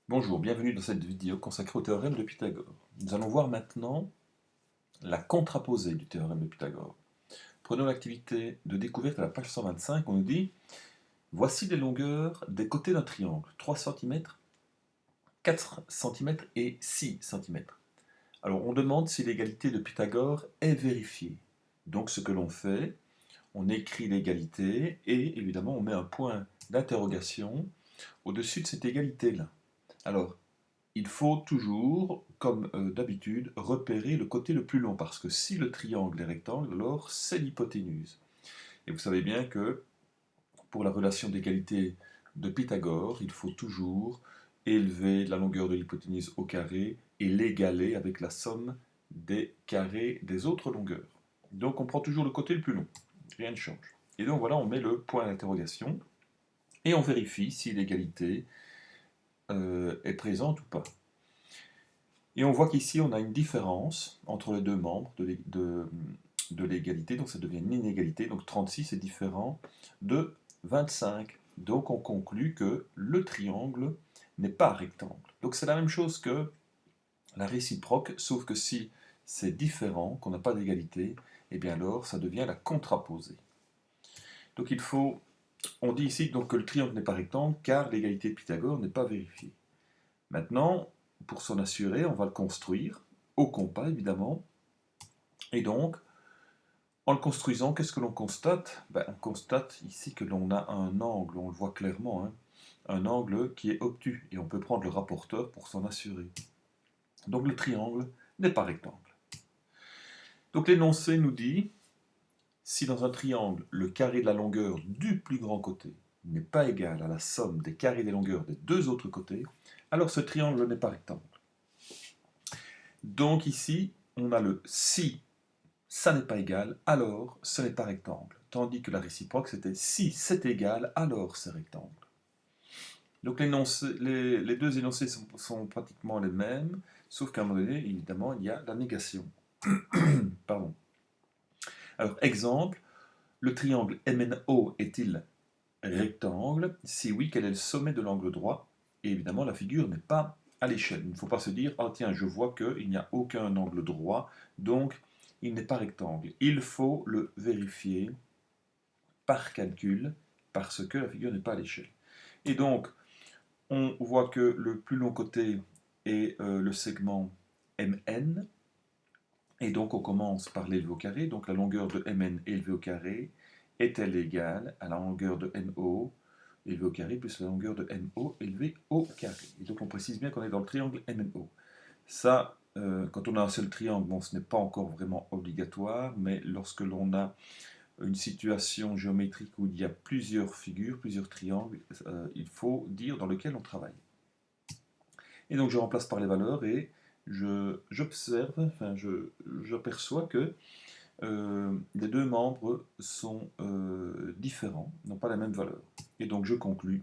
Bonjour, bienvenue dans cette vidéo consacrée au théorème de Pythagore. Nous allons voir maintenant la contraposée du théorème de Pythagore. Prenons l'activité de découverte à la page 125, on nous dit « Voici les longueurs des côtés d'un triangle, 3 cm, 4 cm et 6 cm. » Alors on demande si l'égalité de Pythagore est vérifiée. Donc ce que l'on fait, on écrit l'égalité et évidemment on met un point d'interrogation au-dessus de cette égalité-là. Alors, il faut toujours, comme d'habitude, repérer le côté le plus long, parce que si le triangle est rectangle, alors c'est l'hypoténuse. Et vous savez bien que pour la relation d'égalité de Pythagore, il faut toujours élever la longueur de l'hypoténuse au carré et l'égaler avec la somme des carrés des autres longueurs. Donc on prend toujours le côté le plus long, rien ne change. Et donc voilà, on met le point d'interrogation et on vérifie si l'égalité est présente ou pas. Et on voit qu'ici, on a une différence entre les deux membres de l'égalité, donc ça devient une inégalité, donc 36 est différent de 25. Donc on conclut que le triangle n'est pas rectangle. Donc c'est la même chose que la réciproque, sauf que si c'est différent, qu'on n'a pas d'égalité, et bien alors ça devient la contraposée. Donc on dit ici donc que le triangle n'est pas rectangle car l'égalité de Pythagore n'est pas vérifiée. Maintenant, pour s'en assurer, on va le construire, au compas évidemment, et donc, en le construisant, qu'est-ce que l'on constate? On constate ici que l'on a un angle, on le voit clairement, hein, un angle qui est obtus, et on peut prendre le rapporteur pour s'en assurer. Donc le triangle n'est pas rectangle. Donc l'énoncé nous dit, si dans un triangle, le carré de la longueur du plus grand côté n'est pas égal à la somme des carrés des longueurs des deux autres côtés, alors ce triangle n'est pas rectangle. Donc ici, on a le si ça n'est pas égal, alors ce n'est pas rectangle. Tandis que la réciproque, c'était si c'est égal, alors c'est rectangle. Donc les deux énoncés sont pratiquement les mêmes, sauf qu'à un moment donné, évidemment, il y a la négation. Pardon. Alors, exemple, le triangle MNO est-il rectangle? Si oui, quel est le sommet de l'angle droit? Et évidemment, la figure n'est pas à l'échelle. Il ne faut pas se dire, oh tiens, je vois qu'il n'y a aucun angle droit, donc il n'est pas rectangle. Il faut le vérifier par calcul, parce que la figure n'est pas à l'échelle. Et donc, on voit que le plus long côté est le segment MN, et donc on commence par l'élevé au carré, donc la longueur de MN élevée au carré est-elle égale à la longueur de NO élevé au carré plus la longueur de NO élevée au carré. Et donc on précise bien qu'on est dans le triangle MNO. Ça, quand on a un seul triangle, bon, ce n'est pas encore vraiment obligatoire, mais lorsque l'on a une situation géométrique où il y a plusieurs figures, plusieurs triangles, il faut dire dans lequel on travaille. Et donc je remplace par les valeurs et j'observe, j'aperçois que les deux membres sont différents, n'ont pas la même valeur. Et donc je conclus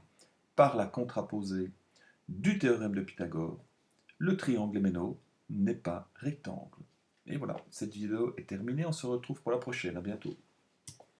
par la contraposée du théorème de Pythagore, le triangle MNO n'est pas rectangle. Et voilà, cette vidéo est terminée, on se retrouve pour la prochaine, à bientôt.